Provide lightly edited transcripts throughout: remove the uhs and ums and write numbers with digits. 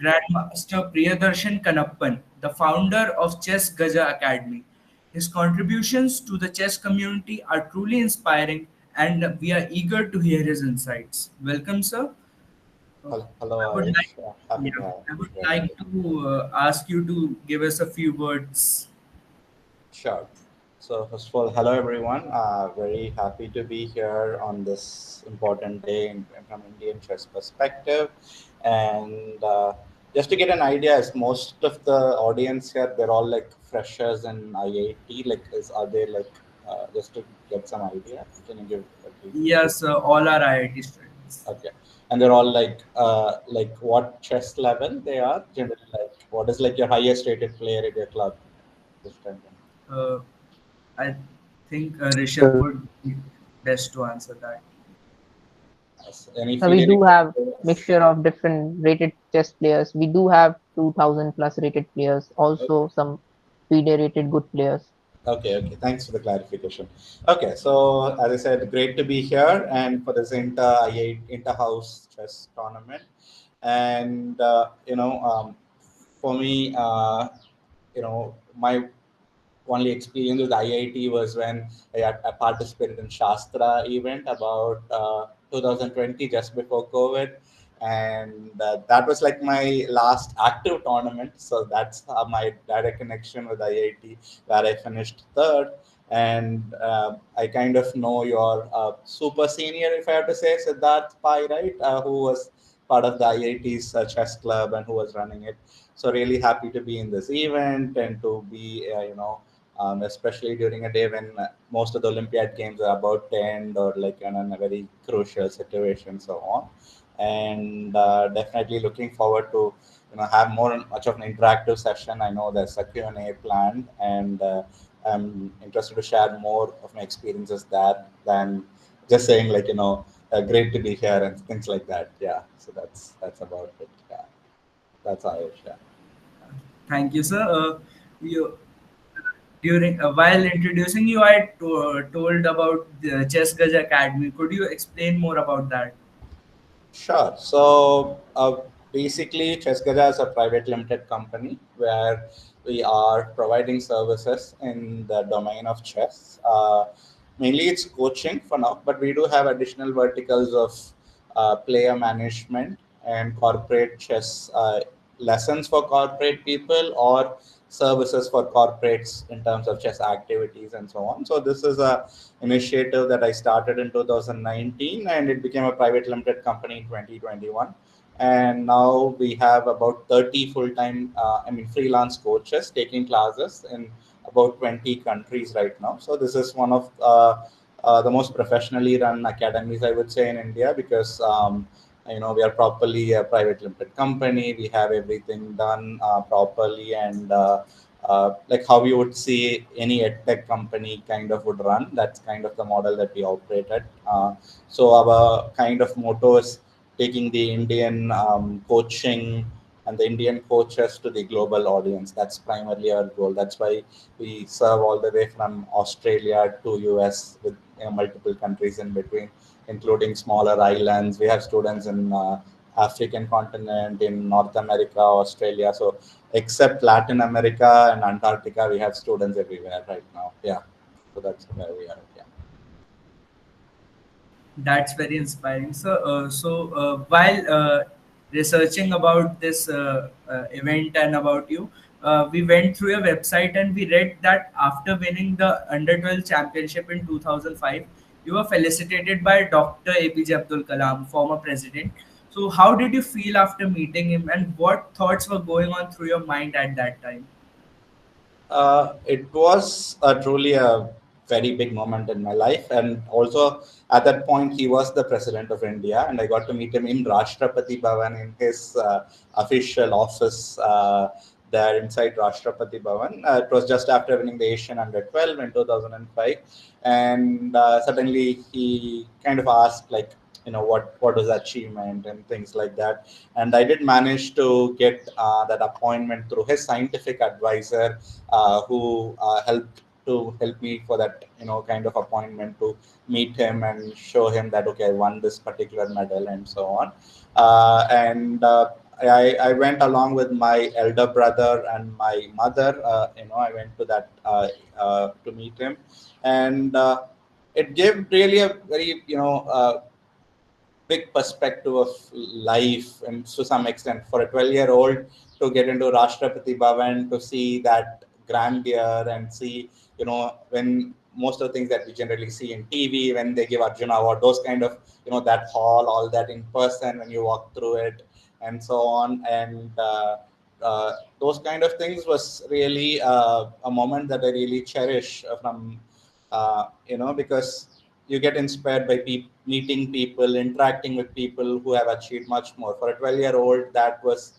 Grandmaster Priyadharshan Kannappan, the founder of Chess Gaja Academy. His contributions to the chess community are truly inspiring, and we are eager to hear his insights. Welcome, sir. Hello, I would like, Ayush. Happy yeah, to have I would you. like to ask you to give us a few words. Sure. So, first of all, hello everyone. Very happy to be here on this important day from Indian chess perspective. And just to get an idea, is most of the audience here, they're all like freshers in IIT. Like, are they like, just to get some idea? Can you give a brief? Yes, all our IIT students. Okay. And they're all like what chess level they are generally, like what is like your highest rated player at your club this time? Uh, I think Rishabh would be best to answer that. Yes. Any We feeling? do have mixture of different rated chess players. We do have 2000 plus rated players, also some FIDE rated good players. Okay, okay. Thanks for the clarification. Okay, so as I said, great to be here and for this inter-house chess tournament. And for me, my only experience with IIT was when I participated in Shastra event about 2020, just before COVID, and that was like my last active tournament. So that's my direct connection with IIT, where I finished third. And I kind of know your super senior, if I have to say, Siddharth Pai, right? Who was part of the IIT's chess club and who was running it. So really happy to be in this event and to be, especially during a day when most of the Olympiad games are about to end or like in a very crucial situation, so on. And definitely looking forward to have more much of an interactive session. I know there's a Q&A planned, and I'm interested to share more of my experiences that than just saying like great to be here and things like that. Yeah, so that's about it. Yeah, that's how I share. Thank you, sir. You, during while introducing you, told about the Chess Gaj Academy. Could you explain more about that? Sure. So basically, Chessgaja is a private limited company where we are providing services in the domain of chess. Mainly, it's coaching for now, but we do have additional verticals of player management and corporate chess lessons for corporate people or services for corporates in terms of chess activities and so on. So this is a initiative that I started in 2019, and it became a private limited company in 2021. And now we have about 30 full-time, freelance coaches taking classes in about 20 countries right now. So this is one of the most professionally run academies, I would say, in India, because we are properly a private limited company. We have everything done properly, and like how you would see any edtech company kind of would run. That's kind of the model that we operated. So our kind of motto is taking the Indian coaching and the Indian coaches to the global audience. That's primarily our goal. That's why we serve all the way from Australia to US with multiple countries in between, including smaller islands. We have students in African continent, in North America, Australia. So except Latin America and Antarctica, we have students everywhere right now. Yeah, so that's where we are. Yeah. That's very inspiring, sir. While researching about this event and about you, we went through your website and we read that after winning the Under 12 championship in 2005, you were felicitated by Dr. APJ Abdul Kalam, former president. So, how did you feel after meeting him, and what thoughts were going on through your mind at that time? It was truly a very big moment in my life, and also at that point he was the president of India, and I got to meet him in Rashtrapati Bhavan in his official office there inside Rashtrapati Bhavan. It was just after winning the Asian Under 12 in 2005, and suddenly he kind of asked like what was the achievement and things like that. And I did manage to get that appointment through his scientific advisor, who help me for that kind of appointment to meet him and show him that okay, I won this particular medal and so on. And I went along with my elder brother and my mother. I went to that to meet him, and it gave really a very big perspective of life, and to some extent for a 12-year-old to get into Rashtrapati Bhavan, to see that grandeur and see, when most of the things that we generally see in TV, when they give Arjuna Award, those kind of, that hall, all that in person, when you walk through it and so on. And those kind of things was really a moment that I really cherish because you get inspired by meeting people, interacting with people who have achieved much more. For a 12-year-old, that was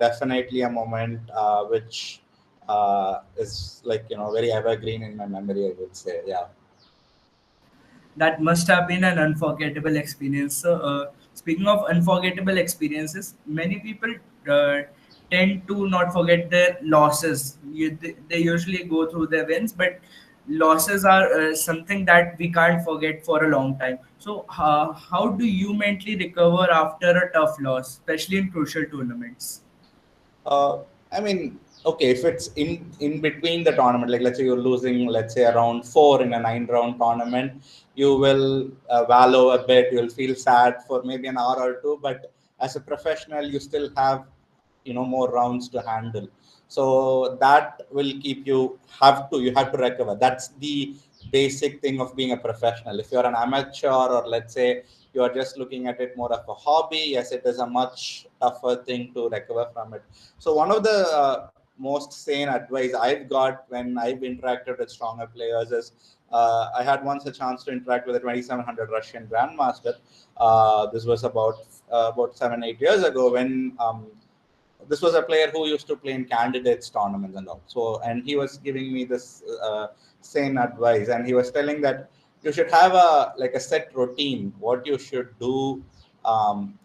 definitely a moment which is like, very evergreen in my memory, I would say. Yeah. That must have been an unforgettable experience. So, speaking of unforgettable experiences, many people uh, tend to not forget their losses. They usually go through their wins, but losses are something that we can't forget for a long time. So, how do you mentally recover after a tough loss, especially in crucial tournaments? Uh, I mean, okay, if it's in between the tournament, like let's say you're losing, let's say around four in a 9-round tournament, you will wallow a bit. You'll feel sad for maybe an hour or two, but as a professional, you still have, more rounds to handle. So that will keep you have to recover. That's the basic thing of being a professional. If you're an amateur, or let's say you are just looking at it more of a hobby, yes, it is a much tougher thing to recover from it. So one of the most sane advice I've got when I've interacted with stronger players is, I had once a chance to interact with a 2700 Russian grandmaster. This was about 7-8 years ago, when this was a player who used to play in candidates tournaments and all. So, and he was giving me this same advice, and he was telling that you should have a set routine what you should do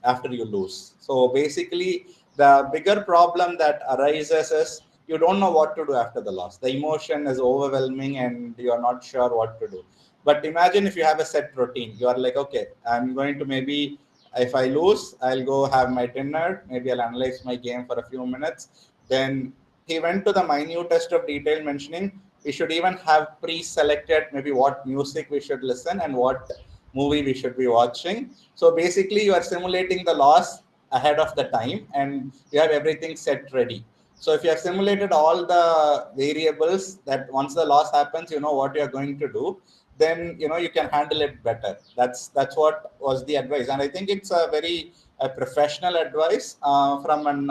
after you lose. So basically, the bigger problem that arises is you don't know what to do after the loss. The emotion is overwhelming, and you are not sure what to do. But imagine if you have a set routine. You are like, okay, I'm going to maybe, if I lose, I'll go have my dinner. Maybe I'll analyze my game for a few minutes. Then he went to the minutest of detail, mentioning we should even have pre-selected maybe what music we should listen and what movie we should be watching. So basically, you are simulating the loss ahead of the time, and you have everything set ready. So if you have simulated all the variables, that once the loss happens, you know what you are going to do, then you can handle it better. That's what was the advice, and I think it's a very professional advice from an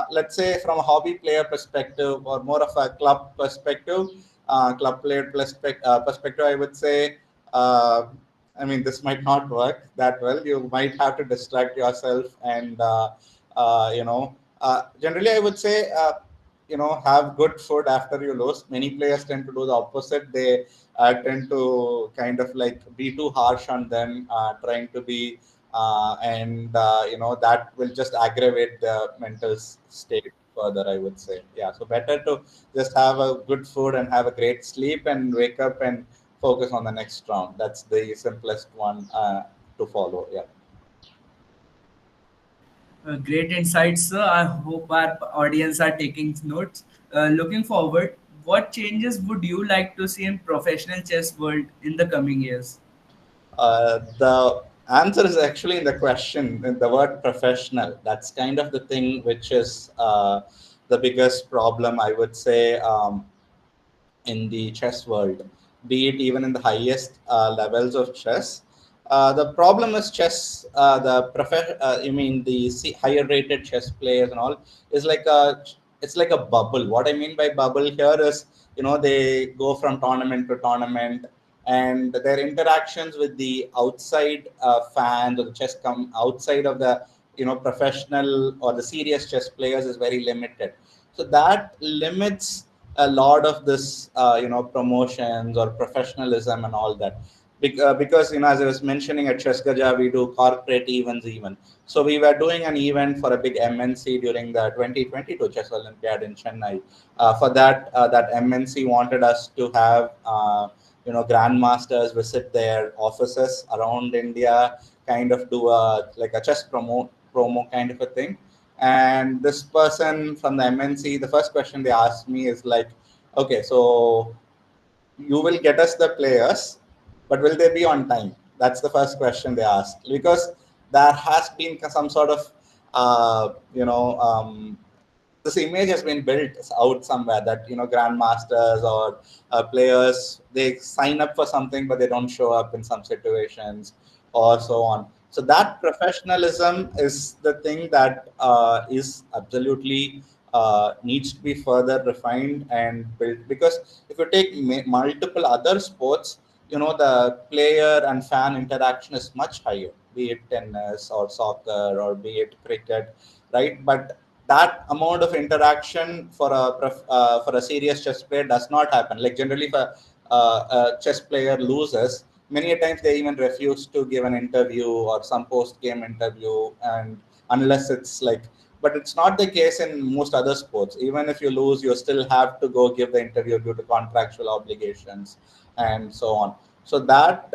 let's say from a hobby player perspective, or more of a club perspective, club player perspective, I would say. uh, I mean, this might not work that well. You might have to distract yourself, and generally, I would say, have good food after you lose. Many players tend to do the opposite. They tend to kind of like be too harsh on them, trying to be, and that will just aggravate the mental state further, I would say. Yeah, so better to just have a good food and have a great sleep and wake up and focus on the next round. That's the simplest one to follow. Yeah. Great insights, sir. I hope our audience are taking notes. Looking forward, what changes would you like to see in professional chess world in the coming years? The answer is actually in the question, in the word professional. That's kind of the thing which is the biggest problem, I would say, in the chess world, be it even in the highest levels of chess. The problem is chess, I mean, the higher rated chess players and all, is it's like a bubble. What I mean by bubble here is, they go from tournament to tournament, and their interactions with the outside fans, or the chess come outside of the, professional or the serious chess players, is very limited. So that limits a lot of this, promotions or professionalism and all that. Because, as I was mentioning, at Chess Gaja, we do corporate events even. So we were doing an event for a big MNC during the 2022 Chess Olympiad in Chennai. For that, that MNC wanted us to have, grandmasters visit their offices around India, kind of do a like a chess promo kind of a thing. And this person from the MNC, the first question they asked me is like, okay, so you will get us the players, but will they be on time? That's the first question they asked, because there has been some sort of, this image has been built out somewhere that grandmasters or players, they sign up for something but they don't show up in some situations or so on. So that professionalism is the thing that is absolutely needs to be further refined and built, because if you take multiple other sports, the player and fan interaction is much higher, be it tennis or soccer or be it cricket, right? But that amount of interaction for for a serious chess player does not happen. Like generally, if a chess player loses, many a times they even refuse to give an interview or some post game interview, and unless it's like, but it's not the case in most other sports. Even if you lose, you still have to go give the interview due to contractual obligations and so on. So that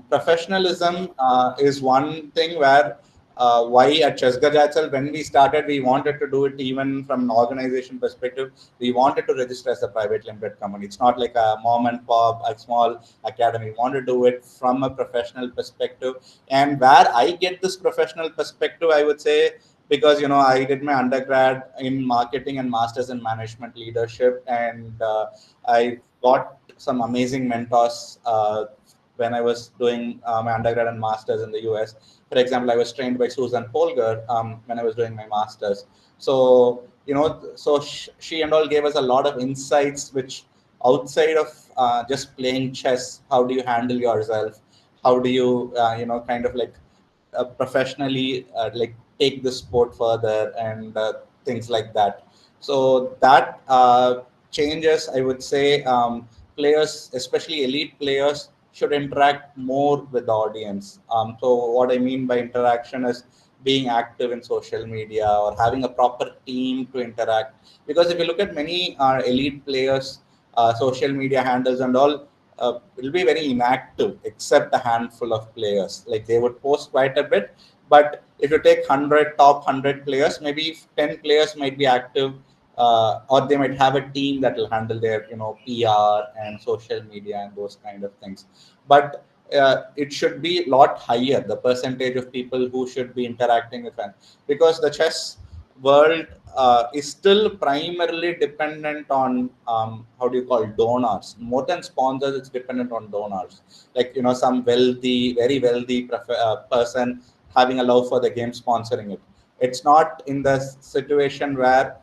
professionalism is one thing where why at Chessgaja itself, when we started, we wanted to do it even from an organization perspective. We wanted to register as a private limited company. It's not like a mom and pop, a small academy. We want to do it from a professional perspective. And where I get this professional perspective, I would say, because I did my undergrad in marketing and masters in management leadership, and I got some amazing mentors when I was doing my undergrad and masters in the US. For example, I was trained by Susan Polgar when I was doing my masters. So she and all gave us a lot of insights, which outside of just playing chess, how do you handle yourself? How do you kind of like professionally like take the sport further and things like that. So that changes, I would say. Players, especially elite players, should interact more with the audience. So what I mean by interaction is being active in social media or having a proper team to interact. Because if you look at many elite players, social media handles and all, will be very inactive except a handful of players. Like they would post quite a bit, but if you take 100 top 100 players, maybe 10 players might be active, or they might have a team that will handle their PR and social media and those kind of things. But it should be a lot higher, the percentage of people who should be interacting with fans, because the chess world is still primarily dependent on how do you call donors more than sponsors. It's dependent on donors, like some wealthy, very wealthy person having a love for the game sponsoring it. It's not in the situation where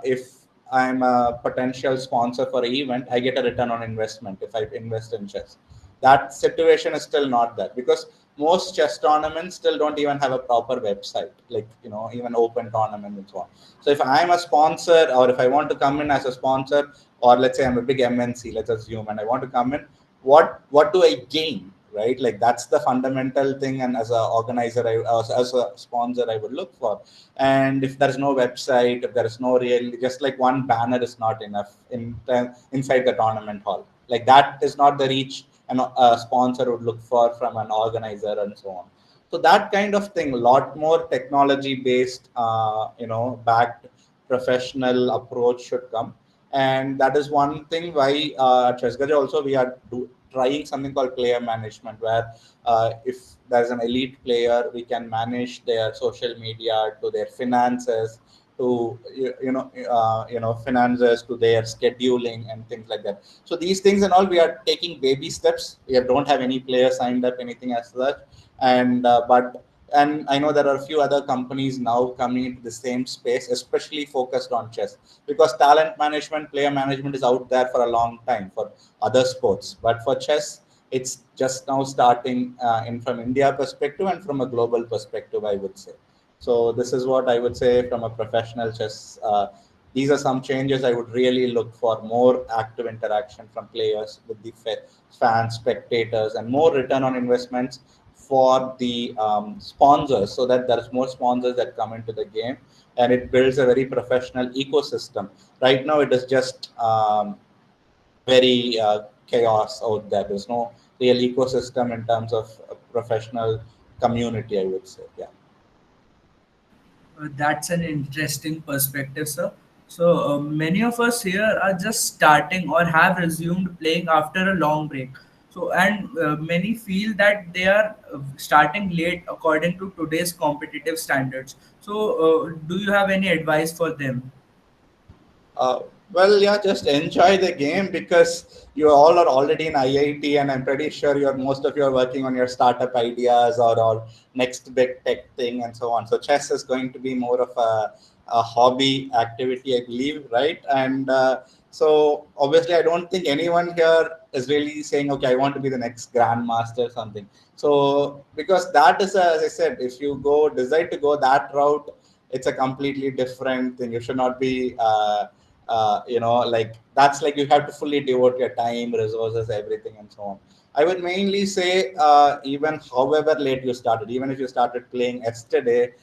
if I'm a potential sponsor for an event, I get a return on investment if I invest in chess. That situation is still not that, because most chess tournaments still don't even have a proper website, like even open tournament and so on. So if I'm a sponsor, or if I want to come in as a sponsor, or let's say I'm a big MNC, let's assume, and I want to come in, what do I gain, right? Like that's the fundamental thing. And as a organizer, as a sponsor, I would look for. And if there's no website, if there is no real, just like one banner is not enough inside the tournament hall, like that is not the reach a sponsor would look for from an organizer and so on. So that kind of thing, a lot more technology based backed professional approach should come. And that is one thing why at Chessgaja also we are trying something called player management, where if there's an elite player, we can manage their social media to their finances, to finances, to their scheduling and things like that. So these things and all, we are taking baby steps. We don't have any players signed up, anything as such. And and I know there are a few other companies now coming into the same space, especially focused on chess, because talent management, player management is out there for a long time for other sports, but for chess, it's just now starting in from India perspective and from a global perspective, I would say. So this is what I would say from a professional chess. These are some changes I would really look for: more active interaction from players with the fans, spectators, and more return on investments for the sponsors, so that there's more sponsors that come into the game, and it builds a very professional ecosystem. Right now, it is just very chaos out there. There's no real ecosystem in terms of a professional community, I would say. Yeah. That's an interesting perspective, sir. So, many of us here are just starting or have resumed playing after a long break. So, and many feel that they are starting late according to today's competitive standards. So, do you have any advice for them? Uh, well, yeah, just enjoy the game because you all are already in IIT, and I'm pretty sure you're most of you are working on your startup ideas or next big tech thing and so on. So chess is going to be more of a hobby activity, I believe, right? And so obviously, I don't think anyone here is really saying, okay, I want to be the next grandmaster or something. So because that is, as I said, if you go decide to go that route, it's a completely different thing. You should not be. Like that's like you have to fully devote your time, resources, everything, and so on. I would mainly say, even however late you started, even if you started playing yesterday,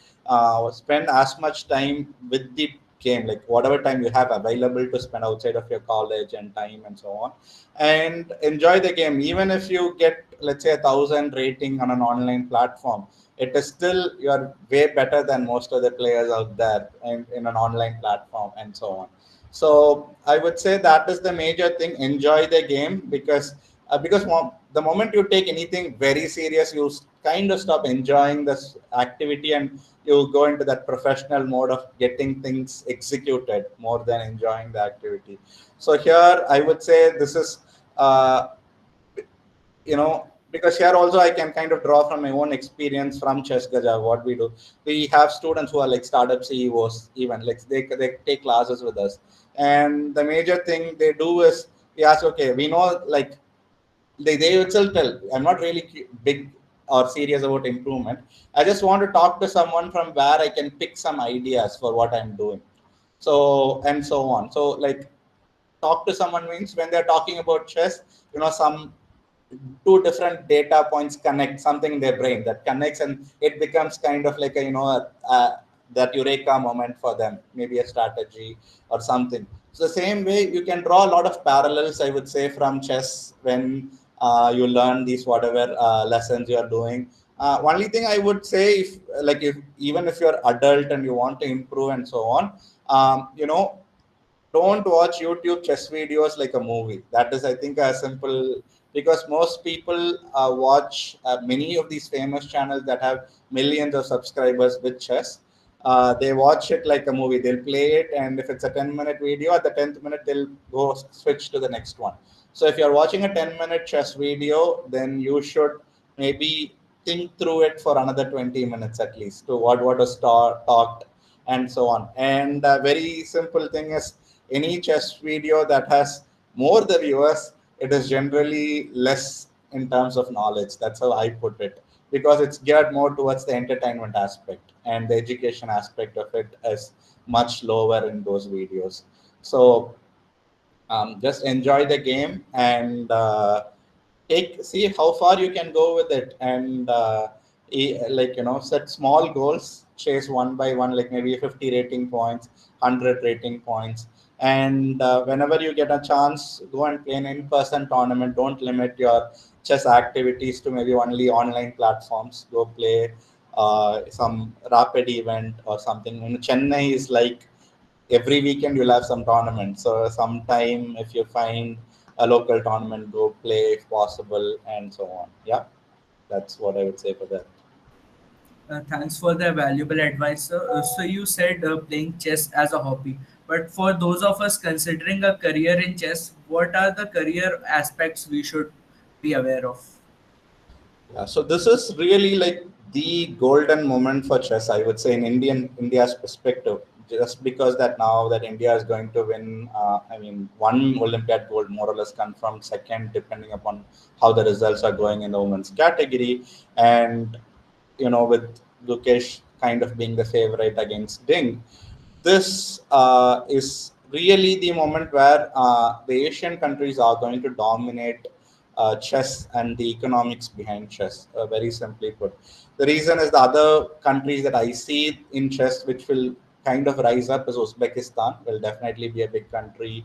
spend as much time with the game, like whatever time you have available to spend outside of your college and time and so on, and enjoy the game. Even if you get, let's say, 1,000 rating on an online platform, it is still you're way better than most of the players out there in an online platform and so on. So I would say that is the major thing. Enjoy the game because the moment you take anything very serious, you kind of stop enjoying this activity and you go into that professional mode of getting things executed more than enjoying the activity. So here I would say this is uh, because here also I can kind of draw from my own experience from Chess Gaja. What we do, we have students who are like startup CEOs, even like they take classes with us, and the major thing they do is we ask, okay, we know like they itself tell, I'm not really big or serious about improvement. I just want to talk to someone from where I can pick some ideas for what I'm doing. So and so on. So like talk to someone means when they're talking about chess, some two different data points connect something in their brain that connects, and it becomes kind of like that eureka moment for them, maybe a strategy or something. So the same way you can draw a lot of parallels, I would say, from chess when you learn these whatever lessons you are doing. Only thing I would say, if even if you're adult and you want to improve and so on, don't watch YouTube chess videos like a movie. That is, I think, a simple, because most people watch many of these famous channels that have millions of subscribers with chess. They watch it like a movie. They'll play it, and if it's a 10-minute video, at the 10th minute, they'll go switch to the next one. So if you're watching a 10-minute chess video, then you should maybe think through it for another 20 minutes at least to what was talked and so on. And a very simple thing is any chess video that has more the viewers, it is generally less in terms of knowledge. That's how I put it, because it's geared more towards the entertainment aspect, and the education aspect of it is much lower in those videos. So just enjoy the game and take see how far you can go with it, and set small goals, chase one by one, like maybe 50 rating points, 100 rating points. And whenever you get a chance, go and play an in-person tournament. Don't limit your chess activities to maybe only online platforms. Go play some rapid event or something. In Chennai is like every weekend you'll have some tournament. So sometime if you find a local tournament, go play if possible, and so on. Yeah, that's what I would say for that. Thanks for the valuable advice, sir. So you said playing chess as a hobby, but for those of us considering a career in chess, what are the career aspects we should be aware of? Yeah, so this is really like the golden moment for chess, I would say, in India's perspective. Just because that now that India is going to win, I mean, one Olympiad gold more or less confirmed, second depending upon how the results are going in the women's category, and with Lukesh kind of being the favorite against Ding. This is really the moment where the Asian countries are going to dominate chess and the economics behind chess, very simply put. The reason is the other countries that I see in chess, which will kind of rise up, is Uzbekistan, will definitely be a big country.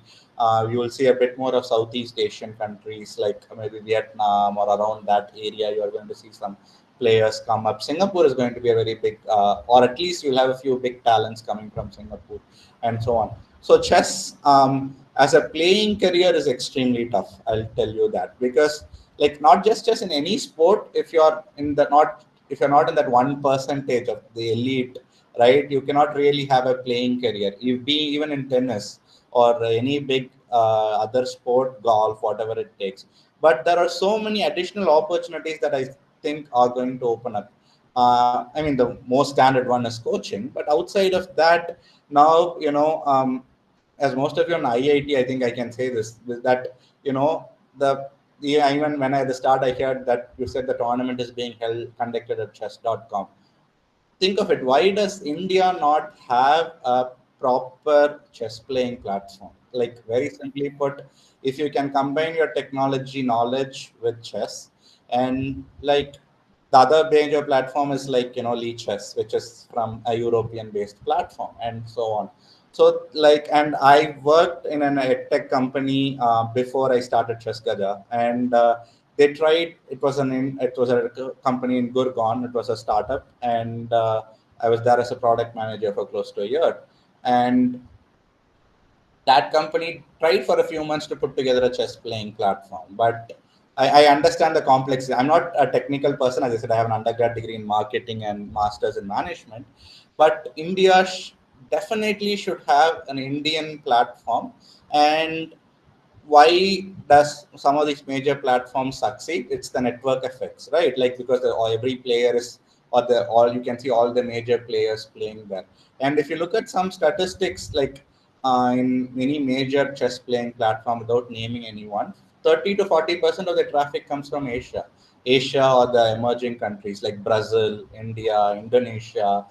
You will see a bit more of Southeast Asian countries like maybe Vietnam or around that area. You are going to see some players come up. Singapore is going to be a very big, or at least you'll have a few big talents coming from Singapore, and so on. So chess, as a playing career, is extremely tough. I'll tell you that, because like not just chess, in any sport, if you're in the not if you're not in that 1% of the elite, right, you cannot really have a playing career. You be even in tennis or any big other sport, golf, whatever it takes. But there are so many additional opportunities that I think are going to open up. I mean, the most standard one is coaching, but outside of that, now as most of you on IIT, I think I can say this, that the yeah, even when at the start I heard that you said the tournament is being held conducted at chess.com. Think of it, why does India not have a proper chess playing platform? Like, very simply put, if you can combine your technology knowledge with chess, and like the other major platform is like Lee Chess, which is from a European based platform, and so on. So like, and I worked in an tech company before I started Chess Gaja, and they tried. It was a company in Gurgaon. It was a startup, and I was there as a product manager for close to a year. And that company tried for a few months to put together a chess playing platform, but I understand the complexity. I'm not a technical person. As I said, I have an undergrad degree in marketing and masters in management, but India definitely should have an Indian platform. And why does some of these major platforms succeed? It's the network effects, right? Like, because every player is, or the all you can see all the major players playing there. And if you look at some statistics, like in many major chess playing platform, without naming anyone, 30 to 40% of the traffic comes from Asia or the emerging countries like Brazil, India, Indonesia,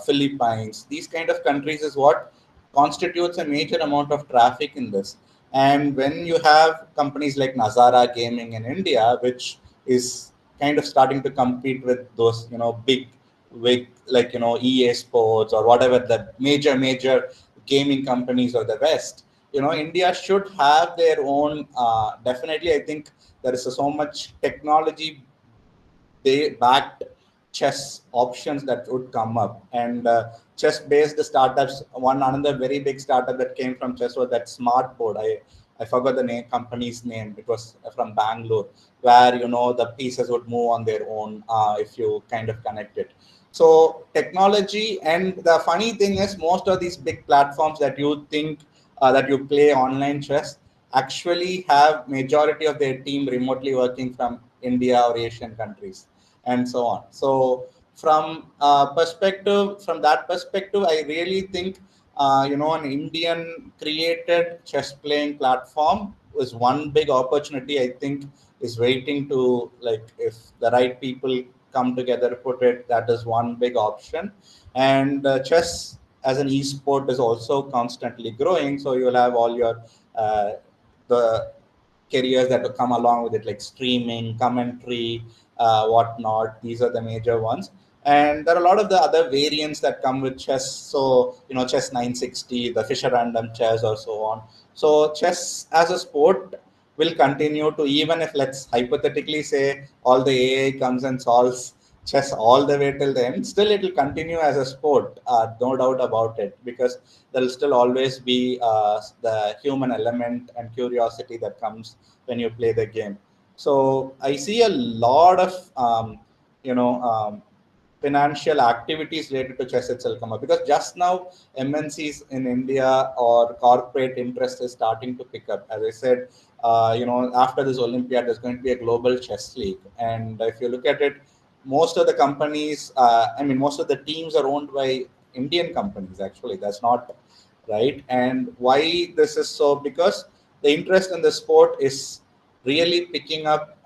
Philippines. These kind of countries is what constitutes a major amount of traffic in this. And when you have companies like Nazara Gaming in India, which is kind of starting to compete with those, big like EA Sports or whatever the major gaming companies of the West, India should have their own. Definitely, I think there is so much technology they backed chess options that would come up, and chess based startups. One another very big startup that came from chess was that Smartboard. I forgot the company's name. It was from Bangalore, where the pieces would move on their own if you kind of connect it. So technology, and the funny thing is, most of these big platforms that you think that you play online chess actually have majority of their team remotely working from India or Asian countries, and so on. So from that perspective, I really think an Indian created chess playing platform is one big opportunity. I think is waiting to, like, if the right people come together, put it, that is one big option. And chess as an e-sport is also constantly growing. So you'll have all your the careers that will come along with it, like streaming, commentary, whatnot. These are the major ones. And there are a lot of the other variants that come with chess. So, chess 960, the Fisher random chess, or so on. So, chess as a sport will continue to, even if, let's hypothetically say, all the AI comes and solves chess all the way till the end, still it will continue as a sport, no doubt about it, because there will still always be the human element and curiosity that comes when you play the game. So I see a lot of financial activities related to chess itself come up, because just now MNCs in India or corporate interest is starting to pick up. As I said, after this Olympiad, there's going to be a global chess league, and if you look at it, most of the companies, most of the teams are owned by Indian companies. Actually, that's not right. And why this is so? Because the interest in the sport is really picking up.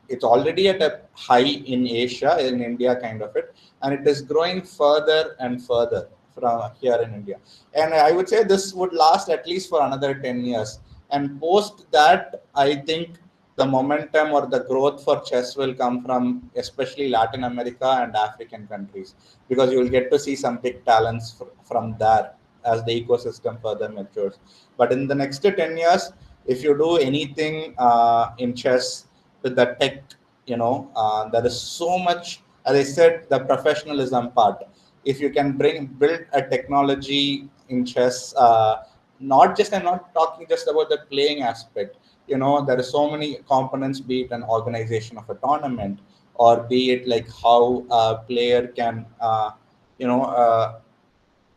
It's already at a high in Asia, in India, kind of it, and it is growing further and further from here in India. And I would say this would last at least for another 10 years. And post that, I think the momentum or the growth for chess will come from especially Latin America and African countries, because you will get to see some big talents from there as the ecosystem further matures. But in the next 10 years, if you do anything in chess with the tech, there is so much as I said, the professionalism part. If you can build a technology in chess, not just, I'm not talking just about the playing aspect. There are so many components, be it an organization of a tournament, or be it like how a player can, you know,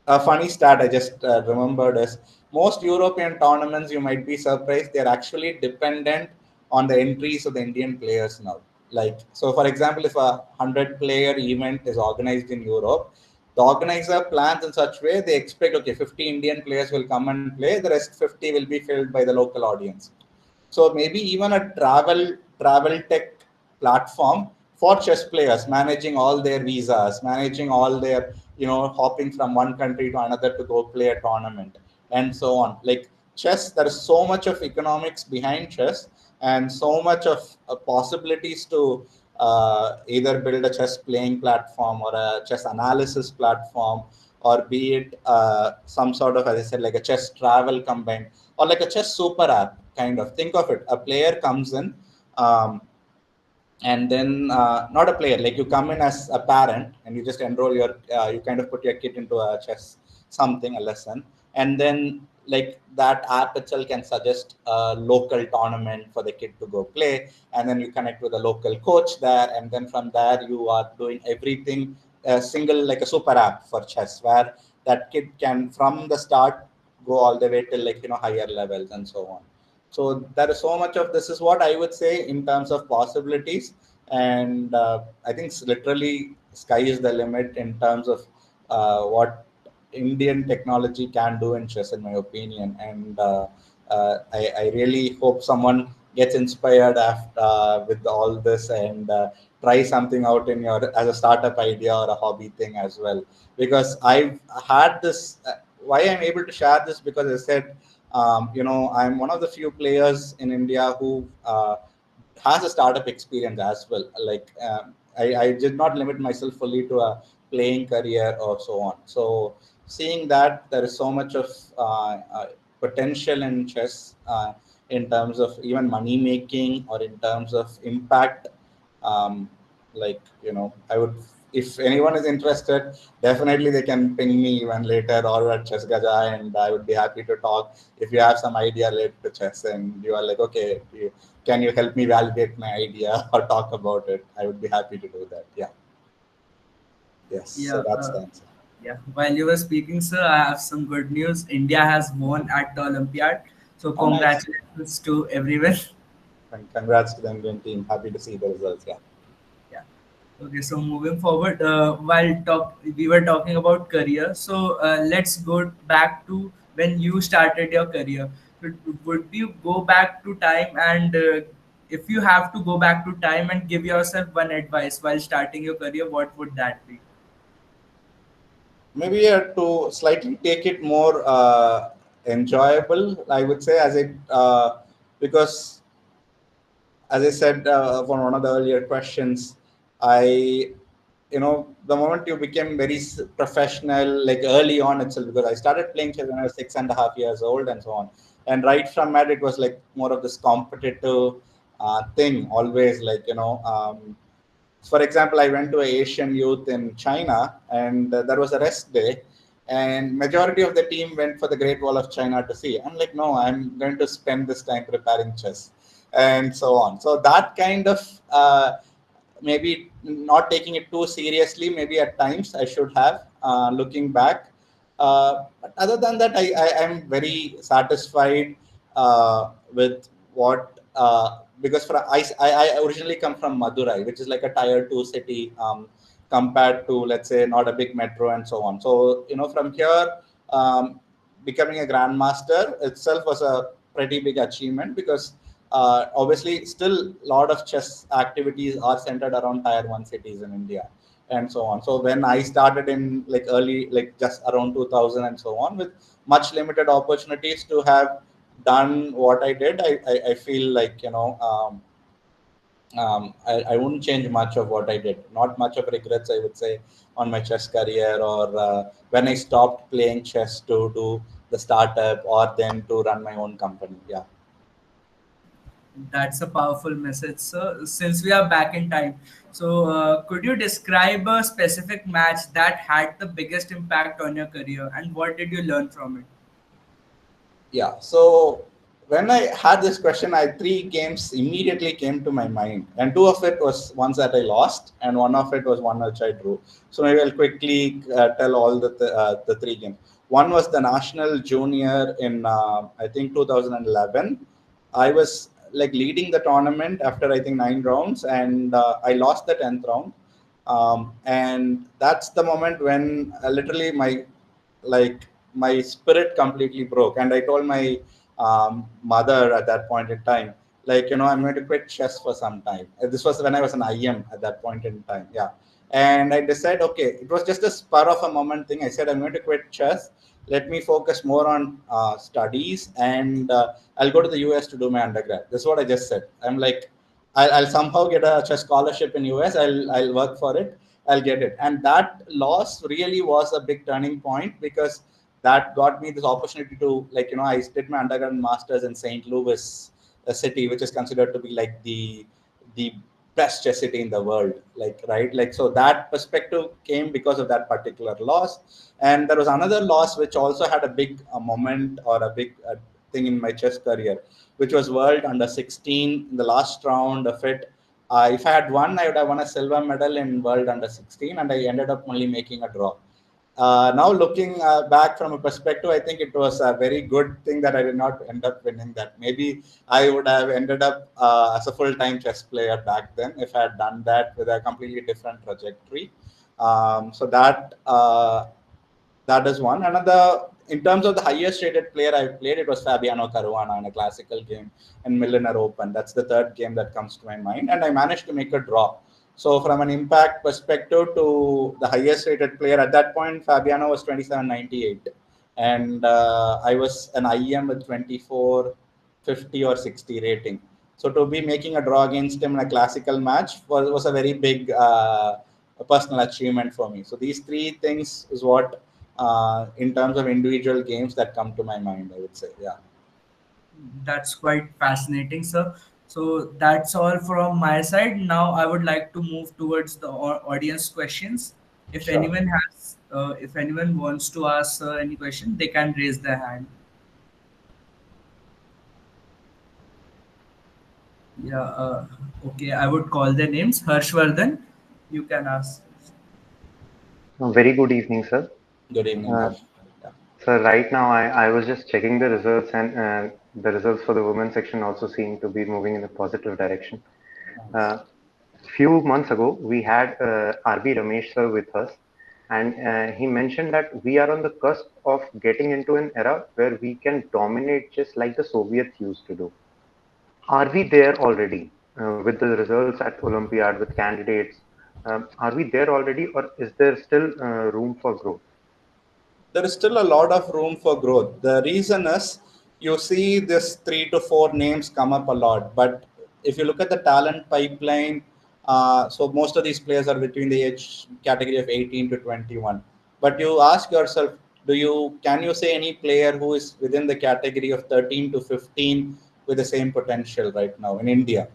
a funny stat I just remembered is most European tournaments, you might be surprised, they're actually dependent on the entries of the Indian players now. Like, so for example, if a 100-player event is organized in Europe, the organizer plans in such way they expect, okay, 50 Indian players will come and play, the rest 50 will be filled by the local audience. So maybe even a travel tech platform for chess players, managing all their visas, managing all their, hopping from one country to another to go play a tournament, and so on. Like chess, there is so much of economics behind chess, and so much of possibilities to either build a chess playing platform or a chess analysis platform, or be it some sort of, as I said, like a chess travel combined, or like a chess super app kind of. Think of it: a player comes in, um, and then not a player, like you come in as a parent and you just enroll your, you kind of put your kid into a chess something, a lesson, and then like that app itself can suggest a local tournament for the kid to go play, and then you connect with a local coach there, and then from there you are doing everything, a single, like a super app for chess, where that kid can from the start go all the way till, like, higher levels and so on. So there is so much of this is what I would say in terms of possibilities, and I think literally sky is the limit in terms of what Indian technology can do in chess, in my opinion. And I really hope someone gets inspired after with all this, and try something out in your as a startup idea or a hobby thing as well. Because I've had this. Why I'm able to share this, because I said, I'm one of the few players in India who has a startup experience as well. Like, I did not limit myself fully to a playing career or so on. So seeing that there is so much of potential in chess, in terms of even money making or in terms of impact, um, like, I would, if anyone is interested, definitely they can ping me even later or at Chess Gaja, and I would be happy to talk. If you have some idea related to chess and you are like, okay, can you help me validate my idea or talk about it, I would be happy to do that. Yeah. Yes. So Yeah, that's the answer. yeah. While you were speaking, sir, I have some good news. India has won at the Olympiad. So Oh, nice. congratulations to everyone. And congrats to the Indian team. Happy to see the results. Yeah. Yeah. Okay. So moving forward, we were talking about career. So let's go back to when you started your career. Would you go back to time, and if you have to go back to time and give yourself one advice while starting your career, what would that be? Maybe to slightly take it more enjoyable, I would say, as it because as I said, for one of the earlier questions, I, the moment you became very professional, like early on itself, because I started playing chess when I was 6.5 years old and so on. And right from that, it was like more of this competitive thing, always like, for example, I went to a Asian youth in China, and there was a rest day, and majority of the team went for the Great Wall of China to see. I'm like, no, I'm going to spend this time preparing chess, and so on. So that kind of maybe not taking it too seriously. Maybe at times I should have, looking back. But other than that, I am very satisfied with what, because I originally come from Madurai, which is like a tier two city, compared to, let's say, not a big metro and so on. So from here, um, becoming a grandmaster itself was a pretty big achievement, because obviously still a lot of chess activities are centered around tier one cities in India and so on. So when I started in like early, like just around 2000 and so on, with much limited opportunities to have done what I did, I feel like, I wouldn't change much of what I did. Not much of regrets, I would say, on my chess career, or when I stopped playing chess to do the startup, or then to run my own company. Yeah. That's a powerful message, sir. Since we are back in time, so could you describe a specific match that had the biggest impact on your career, and what did you learn from it? Yeah. So when I had this question, I three games immediately came to my mind, and two of it was ones that I lost, and one of it was one which I drew. So maybe I'll quickly tell all the three games. One was the national junior in I think 2011. I was like leading the tournament after I think 9 rounds, and I lost the 10th round. And that's the moment when literally like my spirit completely broke, and I told my mother at that point in time, like, I'm going to quit chess for some time. This was when I was an IM at that point in time. Yeah. And I decided, okay, it was just a spur of a moment thing. I said, I'm going to quit chess. Let me focus more on studies, and I'll go to the US to do my undergrad. This is what I just said. I'm like, I'll somehow get a chess scholarship in US. I'll work for it. I'll get it. And that loss really was a big turning point, because that got me this opportunity to, like, I did my undergrad and masters in St. Louis, a city which is considered to be like the best chess city in the world. Like, right? Like, so that perspective came because of that particular loss. And there was another loss which also had a big moment, or a big thing in my chess career, which was World Under 16 in the last round of it. If I had won, I would have won a silver medal in World Under 16, and I ended up only making a draw. Now looking back from a perspective, I think it was a very good thing that I did not end up winning that. Maybe I would have ended up as a full-time chess player back then if I had done that with a completely different trajectory. So that is one. Another, in terms of the highest rated player I played, it was Fabiano Caruana in a classical game in Milliner Open. That's the third game that comes to my mind. And I managed to make a draw. So from an impact perspective, to the highest rated player at that point, Fabiano was 2798. And I was an IEM with 2450 or 60 rating. So to be making a draw against him in a classical match was a very big personal achievement for me. So these three things is what, in terms of individual games, that come to my mind, I would say. Yeah. That's quite fascinating, sir. So that's all from my side. Now I would like to move towards the audience questions. Sure. If anyone wants to ask any question, they can raise their hand. Yeah. Okay. I would call their names. Harshvardhan, you can ask. Very good evening, sir. Good evening, Uh, Harsh. Yeah. Sir, right now I was just checking the results, and the results for the women's section also seem to be moving in a positive direction. Nice. Uh, Few months ago, we had RB Ramesh sir with us, and he mentioned that we are on the cusp of getting into an era where we can dominate just like the Soviets used to do. Are we there already with the results at Olympiad with candidates? Are we there already, or is there still room for growth? There is still a lot of room for growth. The reason is, you see this 3 to 4 names come up a lot, but if you look at the talent pipeline, so most of these players are between the age category of 18 to 21. But you ask yourself, can you say any player who is within the category of 13 to 15 with the same potential right now in India?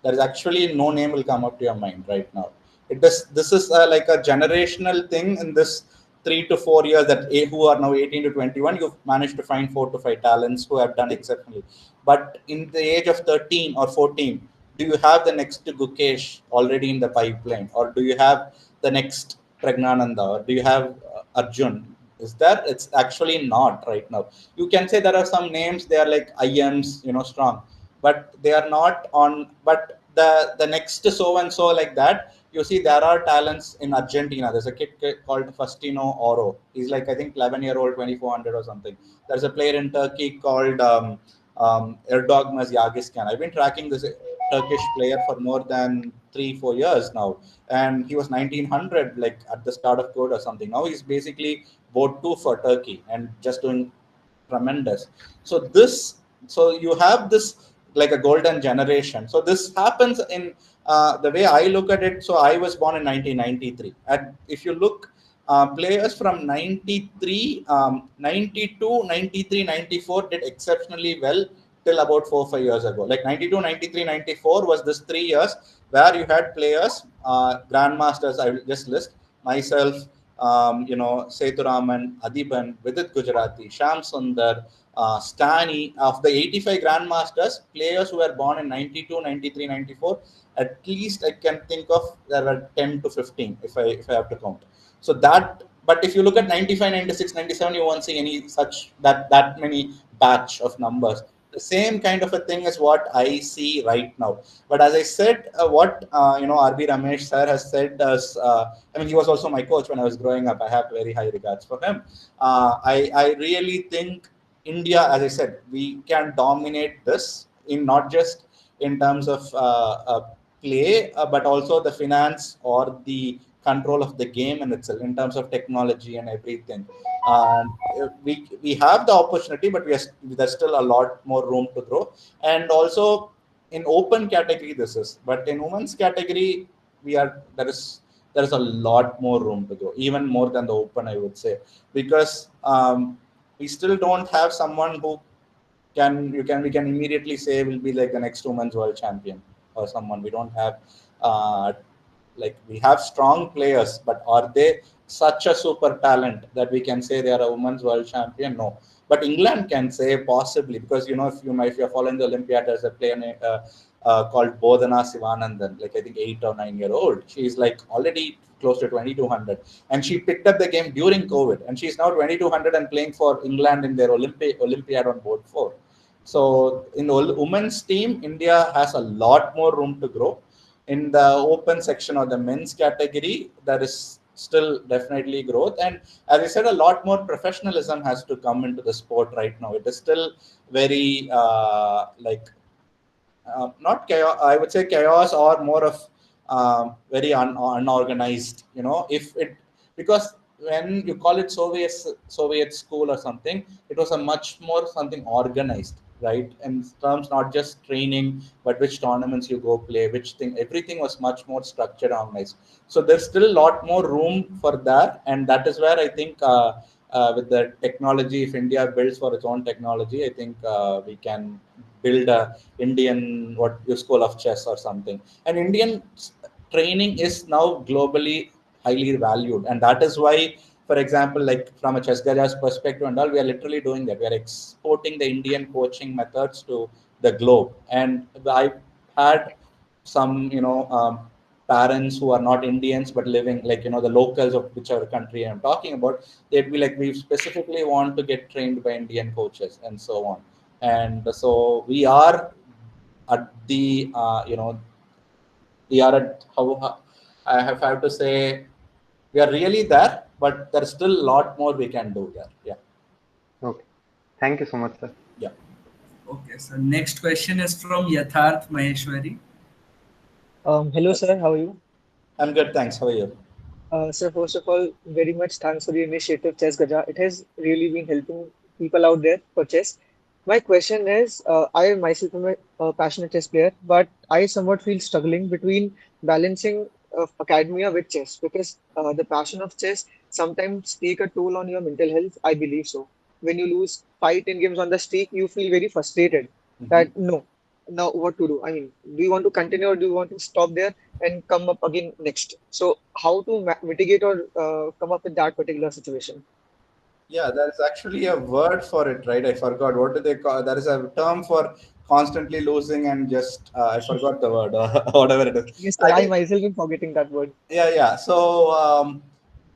There is actually no name will come up to your mind right now. This is like a generational thing. In this 3 to 4 years, who are now 18 to 21, you've managed to find 4 to 5 talents who have done exceptionally. But in the age of 13 or 14, do you have the next Gukesh already in the pipeline, or do you have the next Pragnananda, or do you have Arjun? Is that? It's actually not right now. You can say there are some names, they are like IMs, strong, but they are not on. But the next so and so, like that, you see there are talents in Argentina. There's a kid called Faustino Oro. He's like, I think, 11-year-old, 2400 or something. There's a player in Turkey called Erdogmaz Yagiskan. I've been tracking this Turkish player for more than 3 4 years now, and he was 1900, like at the start of code or something. Now he's basically boat two for Turkey and just doing tremendous. So you have this like a golden generation. So this happens in the way I look at it. So I was born in 1993, and if you look, players from 93, 92, 93, 94 did exceptionally well till about 4 5 years ago. Like 92, 93, 94 was this 3 years where you had players, grandmasters. I will just list myself, Seturaman, Adiban, Vidit Gujarati, Sham Sundar, Stani. Of the 85 grandmasters, players who were born in 92, 93, 94, at least I can think of there were 10 to 15 if I have to count. So that, but if you look at 95, 96, 97, you won't see any such that many batch of numbers. The same kind of a thing is what I see right now. But as I said, what RB Ramesh sir has said us. I mean, he was also my coach when I was growing up. I have very high regards for him. I really think India, as I said, we can dominate this in not just in terms of play, but also the finance or the control of the game in itself, in terms of technology and everything. We have the opportunity, but there's still a lot more room to grow. And also in open category, this is, but in women's category, there is a lot more room to grow, even more than the open, I would say, because we still don't have someone who we can immediately say will be like the next women's world champion or someone. We don't have uh, like, we have strong players, but are they such a super talent that we can say they are a women's world champion? No. But England can say possibly, because if you're following the Olympiad, there's a player called Bodhana Sivanandan, like I think 8 or 9 year old. She's like already close to 2200, and she picked up the game during COVID, and she's now 2200 and playing for England in their Olympiad on board 4. So in the women's team, India has a lot more room to grow. In the open section or the men's category, there is still definitely growth. And as I said, a lot more professionalism has to come into the sport right now. It is still very not chaos, I would say chaos, or more of very unorganized. If it, because when you call it Soviet school or something, it was a much more something organized, right? In terms not just training, but which tournaments you go play, which thing, everything was much more structured, organized. So there's still a lot more room for that, and that is where I think. With the technology, if India builds for its own technology, I think we can build a Indian what you school of chess or something. And Indian training is now globally highly valued, and that is why, for example, like from a chess gaja's perspective and all, we are literally doing that. We are exporting the Indian coaching methods to the globe. And I had some parents who are not Indians but living, like, the locals of whichever country I'm talking about, they'd be like, we specifically want to get trained by Indian coaches and so on. And so we are at the we are at how I have to say, we are really there, but there's still a lot more we can do there. Yeah. Okay. Thank you so much, sir. Yeah. Okay, so next question is from Yatharth Maheshwari. Hello, sir. How are you? I'm good, thanks. How are you? Sir, first of all, very much thanks for the initiative, Chess Gaja. It has really been helping people out there for chess. My question is, I myself am a passionate chess player, but I somewhat feel struggling between balancing academia with chess because the passion of chess sometimes take a toll on your mental health. I believe so. When you lose fight in games on the streak, you feel very frustrated. Mhm. That no, now what to do? I mean, do you want to continue or do you want to stop there and come up again next? So, how to mitigate or come up with that particular situation? Yeah, there's actually a word for it, right? I forgot. What do they call? There is a term for constantly losing and just I forgot the word, whatever it is. Yes, sir. I I think, myself am forgetting that word. yeah. So